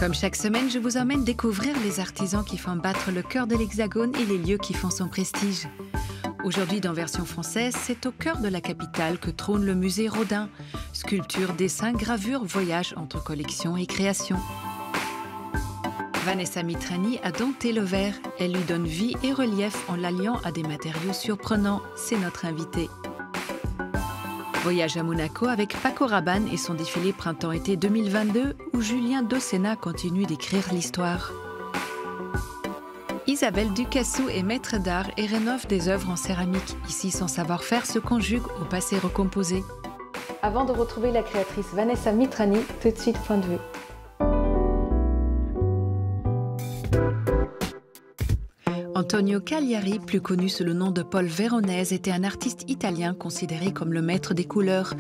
Comme chaque semaine, je vous emmène découvrir les artisans qui font battre le cœur de l'Hexagone et les lieux qui font son prestige. Aujourd'hui, dans Version française, c'est au cœur de la capitale que trône le musée Rodin. Sculpture, dessins, gravures, voyages entre collections et créations. Vanessa Mitrani a dompté le verre. Elle lui donne vie et relief en l'alliant à des matériaux surprenants. C'est notre invitée. Voyage à Monaco avec Paco Rabanne et son défilé printemps-été 2022 où Julien Dossena continue d'écrire l'histoire. Isabelle Ducassou est maître d'art et rénove des œuvres en céramique. Ici, son savoir-faire se conjugue au passé recomposé. Avant de retrouver la créatrice Vanessa Mitrani, tout de suite point de vue. Antonio Cagliari, plus connu sous le nom de Paul Veronese, était un artiste italien considéré comme le maître des couleurs.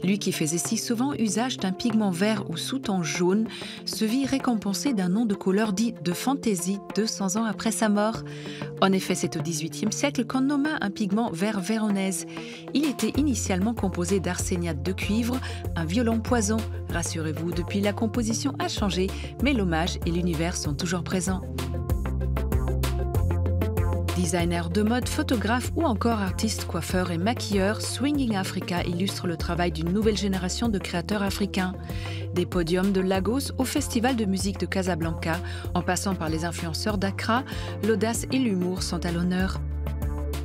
Lui qui faisait si souvent usage d'un pigment vert ou sous-ton jaune, se vit récompensé d'un nom de couleur dit de fantaisie 200 ans après sa mort. En effet, c'est au XVIIIe siècle qu'on nomma un pigment vert Veronese. Il était initialement composé d'arséniate de cuivre, un violent poison. Rassurez-vous, depuis la composition a changé, mais l'hommage et l'univers sont toujours présents. Designer de mode, photographe ou encore artiste, coiffeur et maquilleur, Swinging Africa illustre le travail d'une nouvelle génération de créateurs africains. Des podiums de Lagos au Festival de musique de Casablanca, en passant par les influenceurs d'Accra, l'audace et l'humour sont à l'honneur.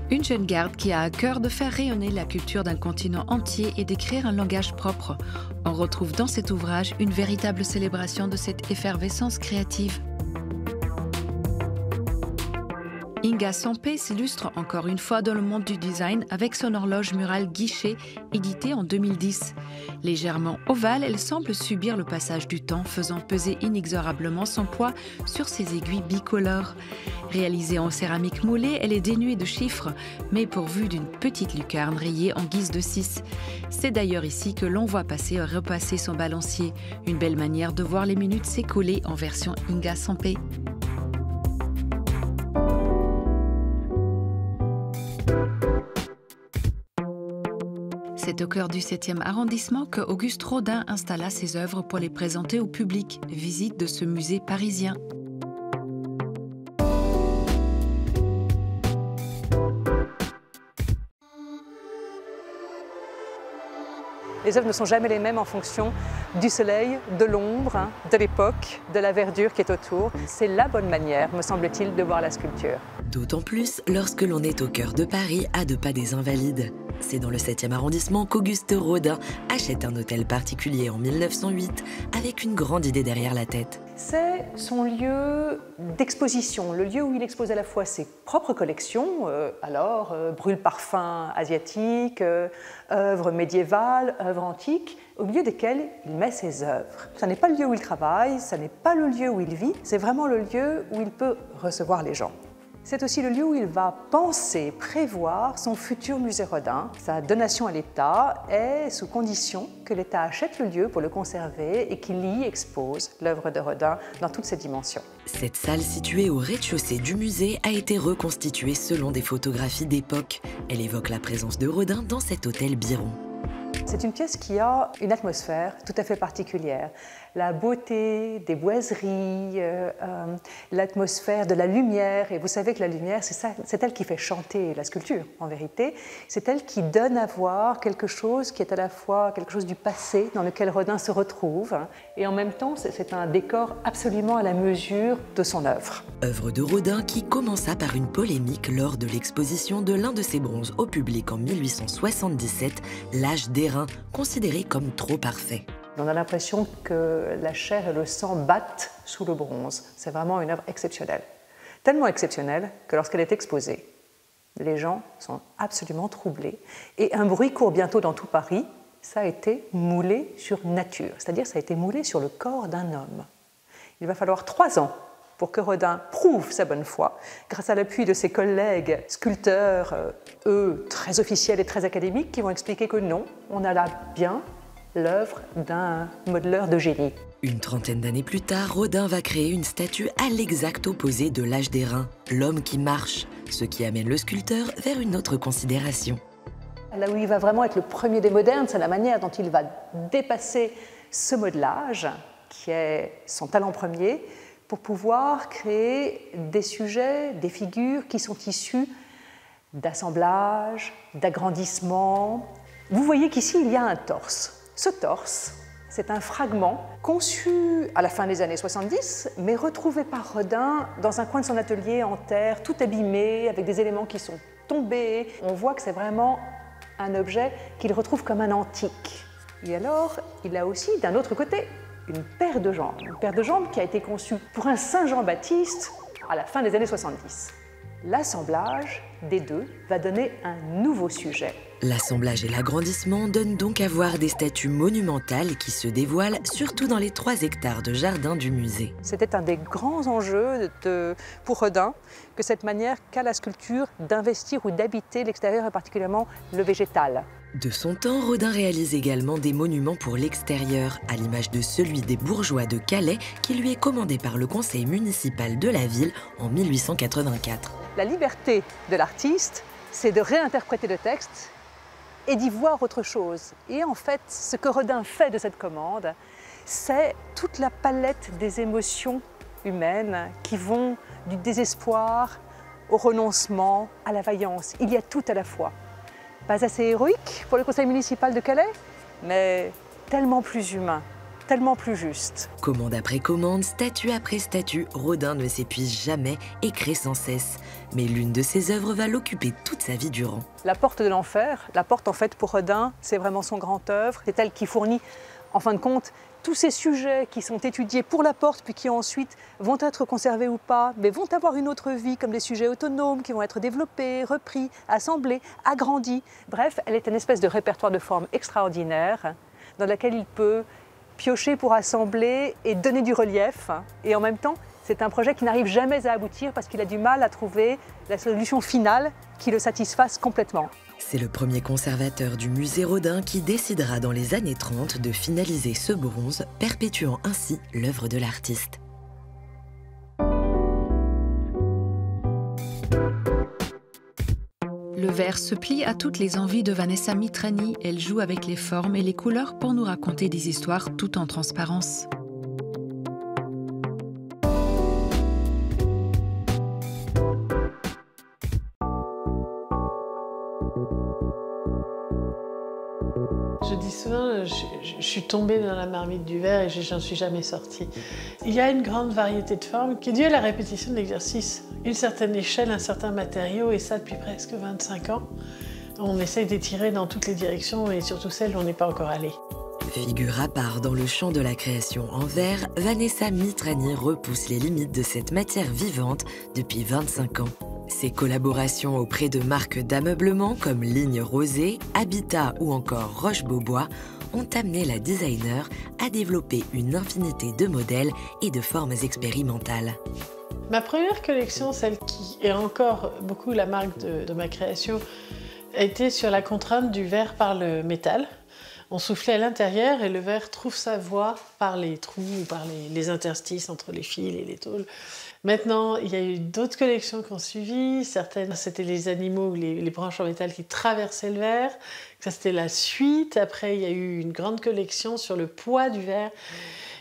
Une jeune garde qui a à cœur de faire rayonner la culture d'un continent entier et d'écrire un langage propre. On retrouve dans cet ouvrage une véritable célébration de cette effervescence créative. Inga Sampé s'illustre encore une fois dans le monde du design avec son horloge murale Guichet, éditée en 2010. Légèrement ovale, elle semble subir le passage du temps, faisant peser inexorablement son poids sur ses aiguilles bicolores. Réalisée en céramique moulée, elle est dénuée de chiffres, mais pourvue d'une petite lucarne rayée en guise de 6. C'est d'ailleurs ici que l'on voit passer et repasser son balancier. Une belle manière de voir les minutes s'écouler en version Inga Sampé. C'est au cœur du 7e arrondissement que Auguste Rodin installa ses œuvres pour les présenter au public. Visite de ce musée parisien. Les œuvres ne sont jamais les mêmes en fonction du soleil, de l'ombre, de l'époque, de la verdure qui est autour. C'est la bonne manière, me semble-t-il, de voir la sculpture. D'autant plus lorsque l'on est au cœur de Paris, à 2 pas des Invalides. C'est dans le 7e arrondissement qu'Auguste Rodin achète un hôtel particulier en 1908 avec une grande idée derrière la tête. C'est son lieu d'exposition, le lieu où il expose à la fois ses propres collections, brûle-parfums asiatiques, œuvres médiévales, œuvres antiques, au milieu desquelles il met ses œuvres. Ce n'est pas le lieu où il travaille, ce n'est pas le lieu où il vit, c'est vraiment le lieu où il peut recevoir les gens. C'est aussi le lieu où il va penser, prévoir son futur musée Rodin. Sa donation à l'État est sous condition que l'État achète le lieu pour le conserver et qu'il y expose l'œuvre de Rodin dans toutes ses dimensions. Cette salle située au rez-de-chaussée du musée a été reconstituée selon des photographies d'époque. Elle évoque la présence de Rodin dans cet hôtel Biron. C'est une pièce qui a une atmosphère tout à fait particulière. La beauté des boiseries, l'atmosphère de la lumière. Et vous savez que la lumière, c'est elle qui fait chanter la sculpture, en vérité. C'est elle qui donne à voir quelque chose qui est à la fois quelque chose du passé, dans lequel Rodin se retrouve. Et en même temps, c'est un décor absolument à la mesure de son œuvre. Œuvre de Rodin qui commença par une polémique lors de l'exposition de l'un de ses bronzes au public en 1877, l'Âge d'airain, considéré comme trop parfait. On a l'impression que la chair et le sang battent sous le bronze. C'est vraiment une œuvre exceptionnelle. Tellement exceptionnelle que lorsqu'elle est exposée, les gens sont absolument troublés. Et un bruit court bientôt dans tout Paris, ça a été moulé sur nature, c'est-à-dire ça a été moulé sur le corps d'un homme. Il va falloir 3 ans pour que Rodin prouve sa bonne foi, grâce à l'appui de ses collègues sculpteurs, eux très officiels et très académiques, qui vont expliquer que non, on a là bien l'œuvre d'un modeleur de génie. Une trentaine d'années plus tard, Rodin va créer une statue à l'exact opposé de l'Âge d'airain, l'homme qui marche, ce qui amène le sculpteur vers une autre considération. Là où il va vraiment être le premier des modernes, c'est la manière dont il va dépasser ce modelage qui est son talent premier, pour pouvoir créer des sujets, des figures qui sont issus d'assemblage, d'agrandissement. Vous voyez qu'ici, il y a un torse. Ce torse, c'est un fragment conçu à la fin des années 70, mais retrouvé par Rodin dans un coin de son atelier en terre, tout abîmé, avec des éléments qui sont tombés. On voit que c'est vraiment un objet qu'il retrouve comme un antique. Et alors, il a aussi, d'un autre côté, une paire de jambes qui a été conçue pour un Saint Jean-Baptiste à la fin des années 70. L'assemblage des deux va donner un nouveau sujet. L'assemblage et l'agrandissement donnent donc à voir des statues monumentales qui se dévoilent surtout dans les 3 hectares de jardin du musée. C'était un des grands enjeux pour Rodin, que cette manière qu'a la sculpture d'investir ou d'habiter l'extérieur et particulièrement le végétal. De son temps, Rodin réalise également des monuments pour l'extérieur, à l'image de celui des bourgeois de Calais qui lui est commandé par le conseil municipal de la ville en 1884. La liberté de l'artiste, c'est de réinterpréter le texte et d'y voir autre chose. Et en fait, ce que Rodin fait de cette commande, c'est toute la palette des émotions humaines qui vont du désespoir au renoncement, à la vaillance. Il y a tout à la fois. Pas assez héroïque pour le conseil municipal de Calais, mais tellement plus humain, tellement plus juste. Commande après commande, statue après statue, Rodin ne s'épuise jamais et crée sans cesse. Mais l'une de ses œuvres va l'occuper toute sa vie durant. La porte de l'enfer, la porte en fait pour Rodin, c'est vraiment son grand œuvre. C'est elle qui fournit, en fin de compte, tous ces sujets qui sont étudiés pour la porte, puis qui ensuite vont être conservés ou pas, mais vont avoir une autre vie, comme des sujets autonomes qui vont être développés, repris, assemblés, agrandis. Bref, elle est une espèce de répertoire de formes extraordinaire dans laquelle il peut piocher pour assembler et donner du relief. Et en même temps, c'est un projet qui n'arrive jamais à aboutir parce qu'il a du mal à trouver la solution finale qui le satisfasse complètement. C'est le premier conservateur du musée Rodin qui décidera dans les années 30 de finaliser ce bronze, perpétuant ainsi l'œuvre de l'artiste. Le verre se plie à toutes les envies de Vanessa Mitrani. Elle joue avec les formes et les couleurs pour nous raconter des histoires tout en transparence. Je dis souvent, je suis tombée dans la marmite du verre et j'en suis jamais sortie. Il y a une grande variété de formes qui est due à la répétition de l'exercice. Une certaine échelle, un certain matériau, et ça depuis presque 25 ans. On essaye d'étirer dans toutes les directions et surtout celles où on n'est pas encore allé. Figure à part dans le champ de la création en verre, Vanessa Mitrani repousse les limites de cette matière vivante depuis 25 ans. Ses collaborations auprès de marques d'ameublement comme Ligne Rosée, Habitat ou encore Roche-Beaubois ont amené la designer à développer une infinité de modèles et de formes expérimentales. Ma première collection, celle qui est encore beaucoup la marque de ma création, a été sur la contrainte du verre par le métal. On soufflait à l'intérieur et le verre trouve sa voie par les trous ou par les interstices entre les fils et les tôles. Maintenant, il y a eu d'autres collections qui ont suivi. Certaines, c'était les animaux ou les branches en métal qui traversaient le verre. Ça, c'était la suite. Après, il y a eu une grande collection sur le poids du verre.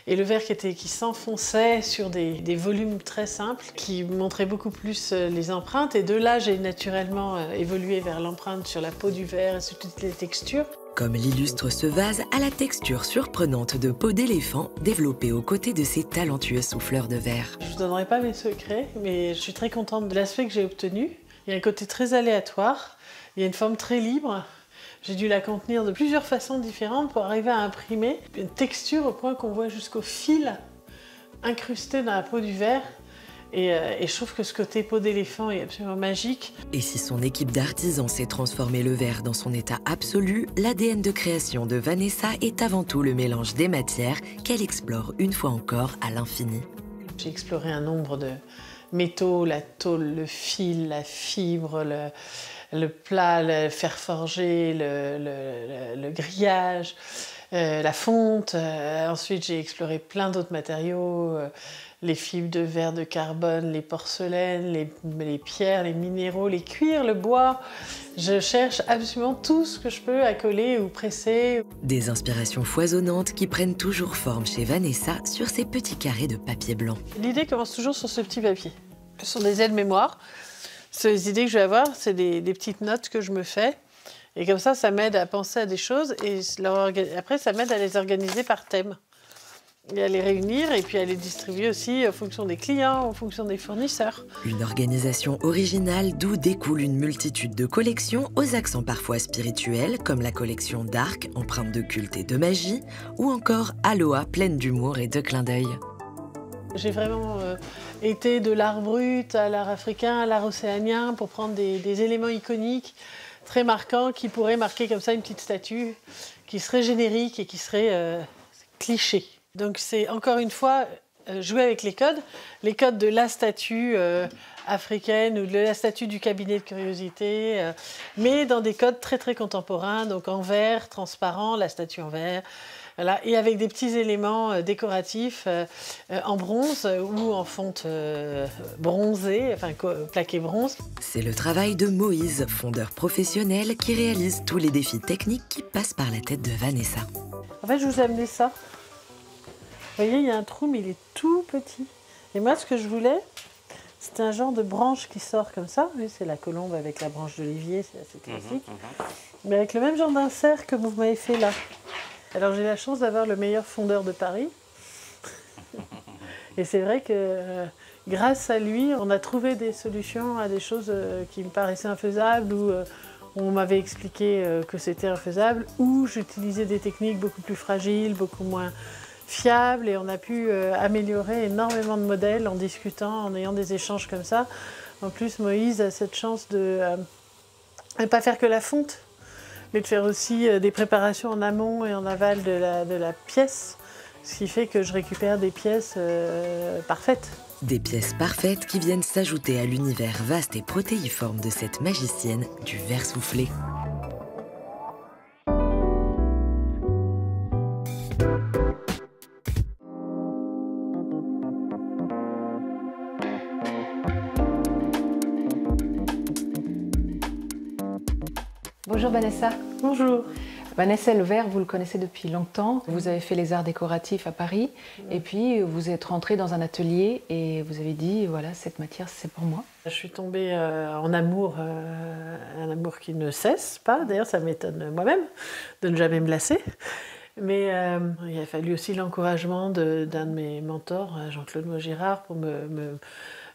Et le verre qui s'enfonçait sur des volumes très simples, qui montraient beaucoup plus les empreintes. Et de là, j'ai naturellement évolué vers l'empreinte sur la peau du verre et sur toutes les textures. Comme l'illustre ce vase à la texture surprenante de peau d'éléphant, développée aux côtés de ces talentueux souffleurs de verre. Je ne vous donnerai pas mes secrets, mais je suis très contente de l'aspect que j'ai obtenu. Il y a un côté très aléatoire, il y a une forme très libre. J'ai dû la contenir de plusieurs façons différentes pour arriver à imprimer une texture au point qu'on voit jusqu'au fil incrusté dans la peau du verre. Et je trouve que ce côté peau d'éléphant est absolument magique. Et si son équipe d'artisans sait transformer le verre dans son état absolu, l'ADN de création de Vanessa est avant tout le mélange des matières qu'elle explore une fois encore à l'infini. J'ai exploré un nombre de métaux, la tôle, le fil, la fibre, le plat, le fer forgé, le grillage, la fonte. Ensuite, j'ai exploré plein d'autres matériaux, les fibres de verre de carbone, les porcelaines, les pierres, les minéraux, les cuirs, le bois. Je cherche absolument tout ce que je peux à coller ou presser. Des inspirations foisonnantes qui prennent toujours forme chez Vanessa sur ces petits carrés de papier blanc. L'idée commence toujours sur ce petit papier. Ce sont des aides-mémoires. Les idées que je vais avoir, c'est des petites notes que je me fais. Et comme ça m'aide à penser à des choses et après, ça m'aide à les organiser par thème. Et à les réunir et puis à les distribuer aussi en fonction des clients, en fonction des fournisseurs. Une organisation originale d'où découle une multitude de collections aux accents parfois spirituels, comme la collection Dark, empreinte de culte et de magie, ou encore Aloha, pleine d'humour et de clins d'œil. J'ai vraiment été de l'art brut à l'art africain, à l'art océanien, pour prendre des éléments iconiques, très marquants, qui pourraient marquer comme ça une petite statue, qui serait générique et qui serait cliché. Donc c'est encore une fois jouer avec les codes de la statue africaine ou de la statue du cabinet de curiosité, mais dans des codes très très contemporains, donc en verre, transparent, la statue en verre, voilà, et avec des petits éléments décoratifs en bronze ou en fonte bronzée, enfin plaqué bronze. C'est le travail de Moïse, fondeur professionnel, qui réalise tous les défis techniques qui passent par la tête de Vanessa. En fait, je vous ai amené ça. Vous voyez, il y a un trou, mais il est tout petit. Et moi, ce que je voulais, c'était un genre de branche qui sort comme ça. Oui, c'est la colombe avec la branche d'olivier, c'est assez classique. Mais avec le même genre d'insert que vous m'avez fait là. Alors, j'ai la chance d'avoir le meilleur fondeur de Paris. Et c'est vrai que grâce à lui, on a trouvé des solutions à des choses qui me paraissaient infaisables ou on m'avait expliqué que c'était infaisable, ou j'utilisais des techniques beaucoup plus fragiles, beaucoup moins fiable et on a pu améliorer énormément de modèles en discutant, en ayant des échanges comme ça. En plus, Moïse a cette chance de ne pas faire que la fonte, mais de faire aussi des préparations en amont et en aval de la pièce, ce qui fait que je récupère des pièces parfaites. Des pièces parfaites qui viennent s'ajouter à l'univers vaste et protéiforme de cette magicienne du verre soufflé. Bonjour Vanessa. Bonjour. Vanessa, le verre, vous le connaissez depuis longtemps. Vous avez fait les arts décoratifs à Paris et puis vous êtes rentrée dans un atelier et vous avez dit, voilà, cette matière, c'est pour moi. Je suis tombée en amour, un amour qui ne cesse pas. D'ailleurs, ça m'étonne moi-même de ne jamais me lasser. Mais il a fallu aussi l'encouragement d'un de mes mentors, Jean-Claude Maugirard, pour me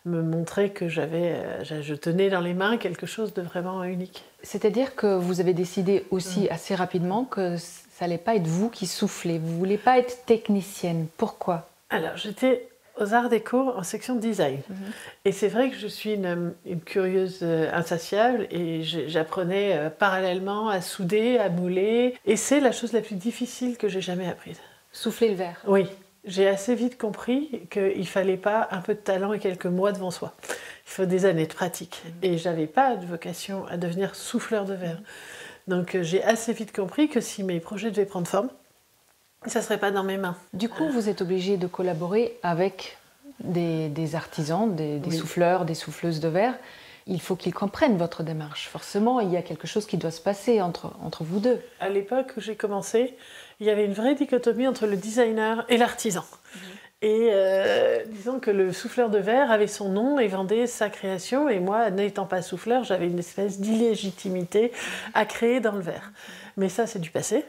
montrer que je tenais dans les mains quelque chose de vraiment unique. C'est-à-dire que vous avez décidé aussi assez rapidement que ça n'allait pas être vous qui soufflez, vous ne voulez pas être technicienne. Pourquoi? Alors, j'étais aux Arts Déco en section design. Et c'est vrai que je suis une curieuse insatiable et j'apprenais parallèlement à souder, à mouler. Et c'est la chose la plus difficile que j'ai jamais apprise. Souffler le verre? Oui. J'ai assez vite compris qu'il ne fallait pas un peu de talent et quelques mois devant soi. Il faut des années de pratique. Et je n'avais pas de vocation à devenir souffleur de verre. Donc j'ai assez vite compris que si mes projets devaient prendre forme, ça ne serait pas dans mes mains. Du coup, vous êtes obligé de collaborer avec des artisans, des souffleurs, des souffleuses de verre. Il faut qu'ils comprennent votre démarche. Forcément, il y a quelque chose qui doit se passer entre vous deux. À l'époque où j'ai commencé, il y avait une vraie dichotomie entre le designer et l'artisan. Et disons que le souffleur de verre avait son nom et vendait sa création. Et moi, n'étant pas souffleur, j'avais une espèce d'illégitimité à créer dans le verre. Mais ça, c'est du passé.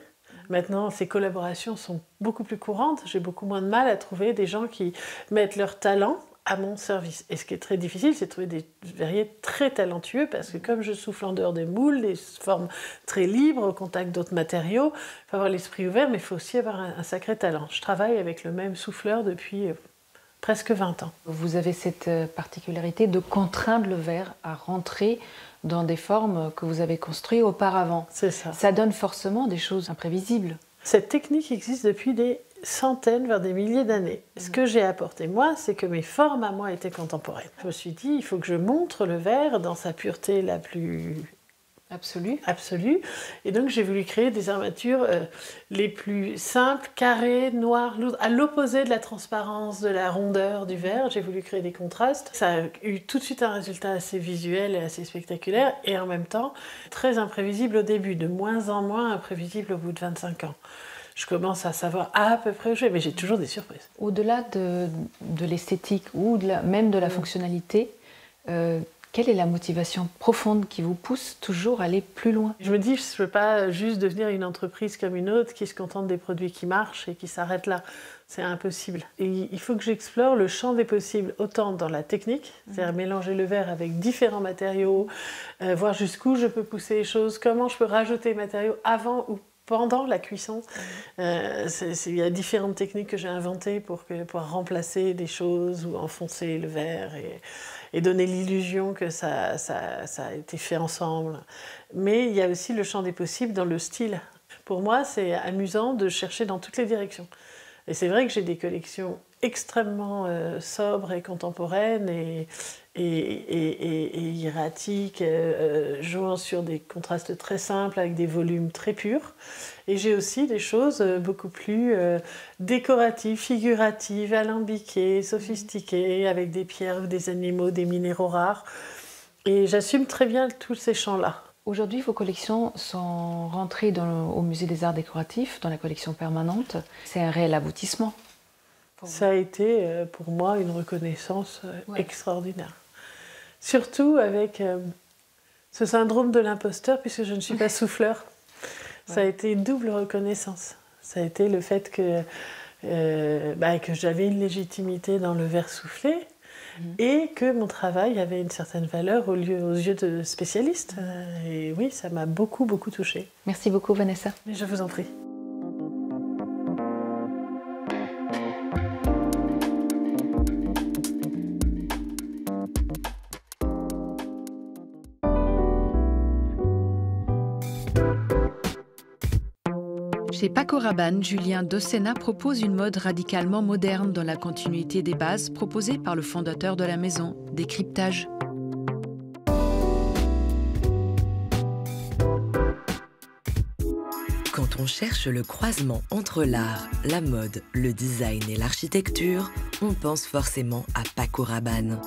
Maintenant, ces collaborations sont beaucoup plus courantes. J'ai beaucoup moins de mal à trouver des gens qui mettent leur talent à mon service. Et ce qui est très difficile, c'est de trouver des verriers très talentueux, parce que comme je souffle en dehors des moules, des formes très libres, au contact d'autres matériaux, il faut avoir l'esprit ouvert, mais il faut aussi avoir un sacré talent. Je travaille avec le même souffleur depuis presque 20 ans. Vous avez cette particularité de contraindre le verre à rentrer dans des formes que vous avez construites auparavant. C'est ça. Ça donne forcément des choses imprévisibles. Cette technique existe depuis des centaines, voire des milliers d'années. Ce que j'ai apporté, moi, c'est que mes formes à moi étaient contemporaines. Je me suis dit, il faut que je montre le verre dans sa pureté la plus absolue. Et donc j'ai voulu créer des armatures les plus simples, carrées, noires, lourdes, à l'opposé de la transparence, de la rondeur du verre. J'ai voulu créer des contrastes. Ça a eu tout de suite un résultat assez visuel et assez spectaculaire, et en même temps très imprévisible au début, de moins en moins imprévisible au bout de 25 ans. Je commence à savoir à peu près où je vais, mais j'ai toujours des surprises. Au-delà de l'esthétique ou même de la fonctionnalité, quelle est la motivation profonde qui vous pousse toujours à aller plus loin? Je me dis, je ne veux pas juste devenir une entreprise comme une autre qui se contente des produits qui marchent et qui s'arrête là. C'est impossible. Et il faut que j'explore le champ des possibles, autant dans la technique, c'est-à-dire mélanger le verre avec différents matériaux, voir jusqu'où je peux pousser les choses, comment je peux rajouter des matériaux avant ou pendant la cuisson. Il y a différentes techniques que j'ai inventées pour remplacer des choses ou enfoncer le verre et donner l'illusion que ça a été fait ensemble. Mais il y a aussi le champ des possibles dans le style. Pour moi, c'est amusant de chercher dans toutes les directions. Et c'est vrai que j'ai des collections extrêmement sobres et contemporaines et hiératiques, jouant sur des contrastes très simples avec des volumes très purs. Et j'ai aussi des choses beaucoup plus décoratives, figuratives, alambiquées, sophistiquées, avec des pierres, des animaux, des minéraux rares. Et j'assume très bien tous ces champs-là. Aujourd'hui, vos collections sont rentrées au Musée des Arts Décoratifs, dans la collection permanente. C'est un réel aboutissement. Ça a été pour moi une reconnaissance extraordinaire. Surtout avec ce syndrome de l'imposteur, puisque je ne suis pas souffleur. Ça a été une double reconnaissance. Ça a été le fait que j'avais une légitimité dans le verre soufflé et que mon travail avait une certaine valeur aux yeux de spécialistes. Et oui, ça m'a beaucoup, beaucoup touchée. Merci beaucoup, Vanessa. Mais je vous en prie. Chez Paco Rabanne, Julien Dossena propose une mode radicalement moderne dans la continuité des bases proposées par le fondateur de la maison, Décryptage. Quand on cherche le croisement entre l'art, la mode, le design et l'architecture, on pense forcément à Paco Rabanne.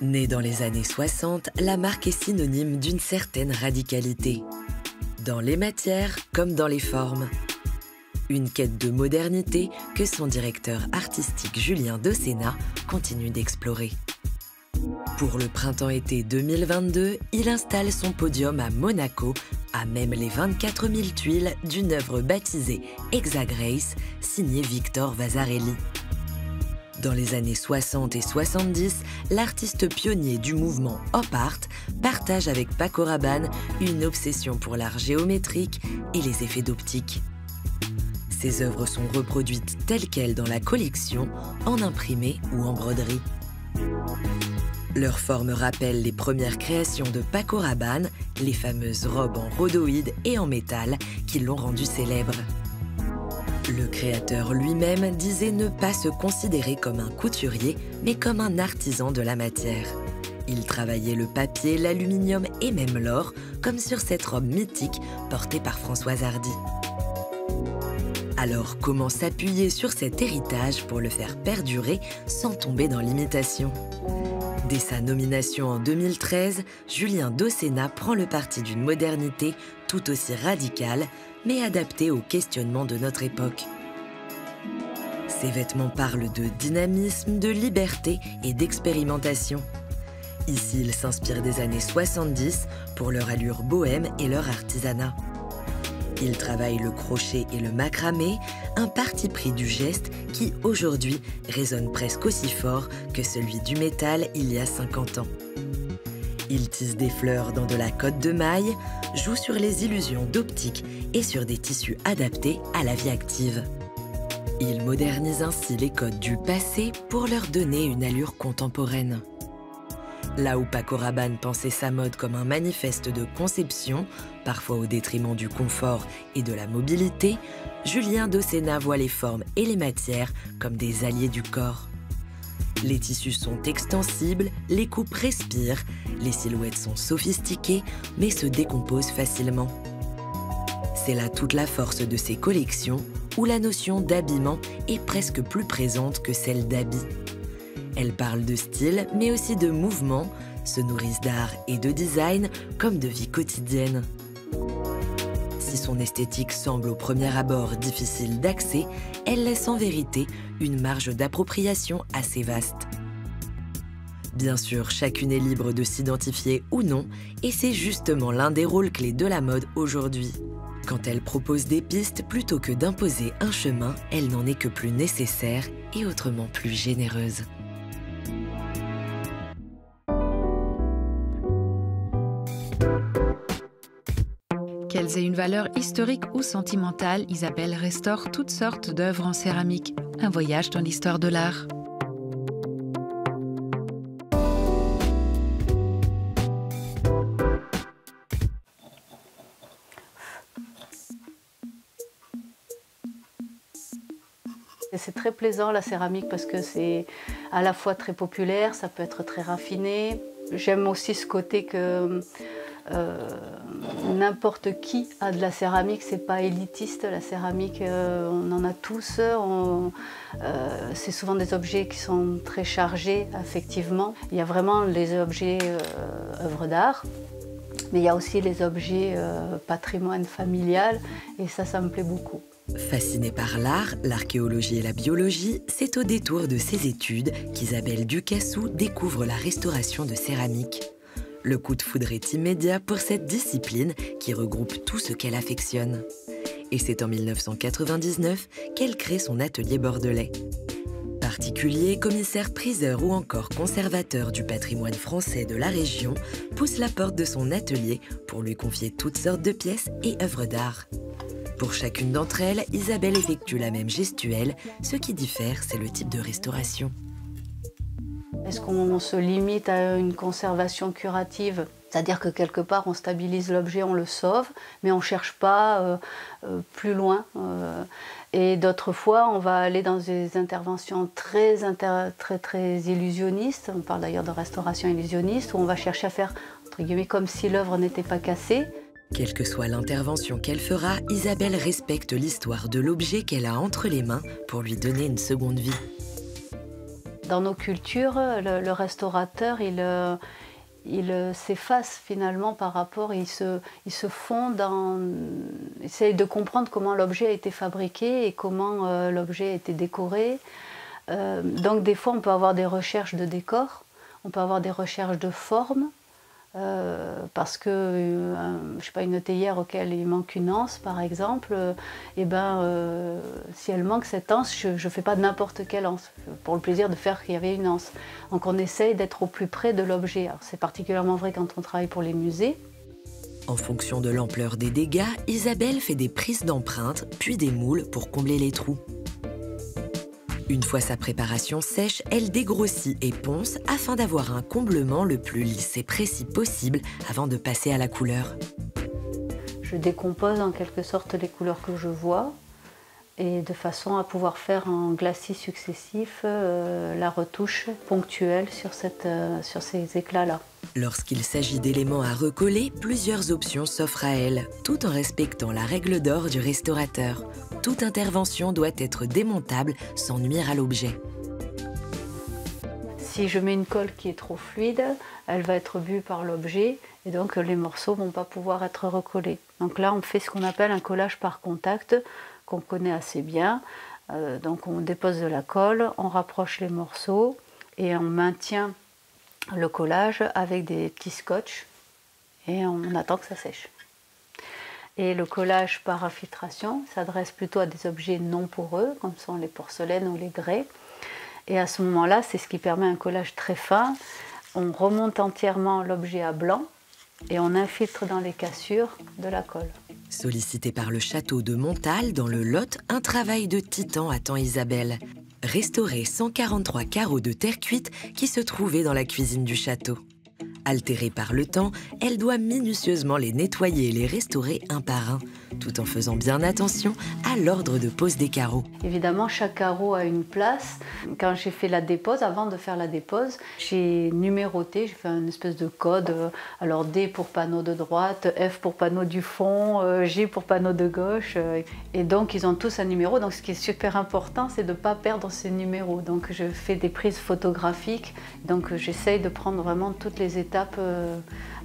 Née dans les années 60, la marque est synonyme d'une certaine radicalité. Dans les matières comme dans les formes. Une quête de modernité que son directeur artistique Julien Dossena continue d'explorer. Pour le printemps-été 2022, il installe son podium à Monaco, à même les 24 000 tuiles d'une œuvre baptisée Hexagrace, signée Victor Vasarely. Dans les années 60 et 70, l'artiste pionnier du mouvement Op Art partage avec Paco Rabanne une obsession pour l'art géométrique et les effets d'optique. Ces œuvres sont reproduites telles quelles dans la collection, en imprimé ou en broderie. Leur forme rappelle les premières créations de Paco Rabanne, les fameuses robes en rhodoïde et en métal qui l'ont rendu célèbre. Le créateur lui-même disait ne pas se considérer comme un couturier, mais comme un artisan de la matière. Il travaillait le papier, l'aluminium et même l'or, comme sur cette robe mythique portée par Françoise Hardy. Alors, comment s'appuyer sur cet héritage pour le faire perdurer sans tomber dans l'imitation ? Dès sa nomination en 2013, Julien Dossena prend le parti d'une modernité tout aussi radicale, mais adaptée aux questionnements de notre époque. Ses vêtements parlent de dynamisme, de liberté et d'expérimentation. Ici, il s'inspire des années 70 pour leur allure bohème et leur artisanat. Il travaille le crochet et le macramé, un parti pris du geste qui, aujourd'hui, résonne presque aussi fort que celui du métal il y a 50 ans. Il tisse des fleurs dans de la cotte de maille, joue sur les illusions d'optique et sur des tissus adaptés à la vie active. Il modernise ainsi les codes du passé pour leur donner une allure contemporaine. Là où Paco Rabanne pensait sa mode comme un manifeste de conception, parfois au détriment du confort et de la mobilité, Julien Dossena voit les formes et les matières comme des alliés du corps. Les tissus sont extensibles, les coupes respirent, les silhouettes sont sophistiquées, mais se décomposent facilement. C'est là toute la force de ces collections, où la notion d'habillement est presque plus présente que celle d'habit. Elles parlent de style, mais aussi de mouvement, se nourrissent d'art et de design, comme de vie quotidienne. Si son esthétique semble au premier abord difficile d'accès, elle laisse en vérité une marge d'appropriation assez vaste. Bien sûr, chacune est libre de s'identifier ou non, et c'est justement l'un des rôles clés de la mode aujourd'hui. Quand elle propose des pistes plutôt que d'imposer un chemin, elle n'en est que plus nécessaire et autrement plus généreuse. Qu'elles aient une valeur historique ou sentimentale, Isabelle restaure toutes sortes d'œuvres en céramique. Un voyage dans l'histoire de l'art. C'est très plaisant la céramique parce que c'est à la fois très populaire, ça peut être très raffiné. J'aime aussi ce côté que n'importe qui a de la céramique, c'est pas élitiste. La céramique, on en a tous. C'est souvent des objets qui sont très chargés affectivement. Il y a vraiment les objets œuvres d'art, mais il y a aussi les objets patrimoine familial, et ça me plaît beaucoup. Fascinée par l'art, l'archéologie et la biologie, c'est au détour de ses études qu'Isabelle Ducassou découvre la restauration de céramique. Le coup de foudre est immédiat pour cette discipline qui regroupe tout ce qu'elle affectionne. Et c'est en 1999 qu'elle crée son atelier bordelais. Particuliers, commissaires priseurs ou encore conservateurs du patrimoine français de la région poussent la porte de son atelier pour lui confier toutes sortes de pièces et œuvres d'art. Pour chacune d'entre elles, Isabelle effectue la même gestuelle. Ce qui diffère, c'est le type de restauration. Est-ce qu'on se limite à une conservation curative? C'est-à-dire que quelque part, on stabilise l'objet, on le sauve, mais on ne cherche pas plus loin. Et d'autres fois, on va aller dans des interventions très illusionnistes. On parle d'ailleurs de restauration illusionniste, où on va chercher à faire, entre guillemets, comme si l'œuvre n'était pas cassée. Quelle que soit l'intervention qu'elle fera, Isabelle respecte l'histoire de l'objet qu'elle a entre les mains pour lui donner une seconde vie. Dans nos cultures, le restaurateur, il s'efface finalement par rapport, il se fond dans... Il essaye de comprendre comment l'objet a été fabriqué et comment l'objet a été décoré. Donc des fois, on peut avoir des recherches de décor, on peut avoir des recherches de forme, parce que je sais pas, une théière auquel il manque une anse par exemple, si elle manque cette anse, je ne fais pas n'importe quelle anse pour le plaisir de faire qu'il y avait une anse. Donc on essaye d'être au plus près de l'objet. C'est particulièrement vrai quand on travaille pour les musées. En fonction de l'ampleur des dégâts, Isabelle fait des prises d'empreintes puis des moules pour combler les trous. Une fois sa préparation sèche, elle dégrossit et ponce afin d'avoir un comblement le plus lisse et précis possible avant de passer à la couleur. Je décompose en quelque sorte les couleurs que je vois, et de façon à pouvoir faire en glacis successif la retouche ponctuelle sur ces éclats-là. Lorsqu'il s'agit d'éléments à recoller, plusieurs options s'offrent à elle, tout en respectant la règle d'or du restaurateur. Toute intervention doit être démontable sans nuire à l'objet. Si je mets une colle qui est trop fluide, elle va être bue par l'objet et donc les morceaux ne vont pas pouvoir être recollés. Donc là, on fait ce qu'on appelle un collage par contact, qu'on connaît assez bien. Donc on dépose de la colle, on rapproche les morceaux et on maintient le collage avec des petits scotch et on attend que ça sèche. Et le collage par infiltration s'adresse plutôt à des objets non poreux, comme sont les porcelaines ou les grès. Et à ce moment-là, c'est ce qui permet un collage très fin. On remonte entièrement l'objet à blanc et on infiltre dans les cassures de la colle. Sollicité par le château de Montal, dans le Lot, un travail de titan attend Isabelle. Restaurer 143 carreaux de terre cuite qui se trouvaient dans la cuisine du château. Altérée par le temps, elle doit minutieusement les nettoyer et les restaurer un par un. tout en faisant bien attention à l'ordre de pose des carreaux. Évidemment, chaque carreau a une place. Quand j'ai fait la dépose, avant de faire la dépose, j'ai numéroté, j'ai fait une espèce de code. Alors D pour panneau de droite, F pour panneau du fond, G pour panneau de gauche. Et donc, ils ont tous un numéro. Donc, ce qui est super important, c'est de ne pas perdre ces numéros. Donc, je fais des prises photographiques. Donc, j'essaye de prendre vraiment toutes les étapes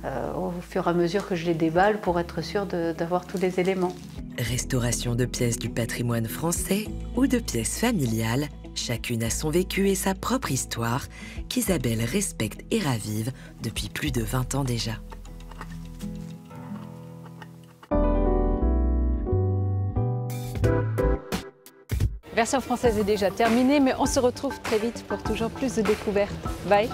au fur et à mesure que je les déballe pour être sûre d'avoir tous les éléments. Restauration de pièces du patrimoine français ou de pièces familiales, chacune a son vécu et sa propre histoire qu'Isabelle respecte et ravive depuis plus de 20 ans déjà. Version française est déjà terminée, mais on se retrouve très vite pour toujours plus de découvertes. Bye!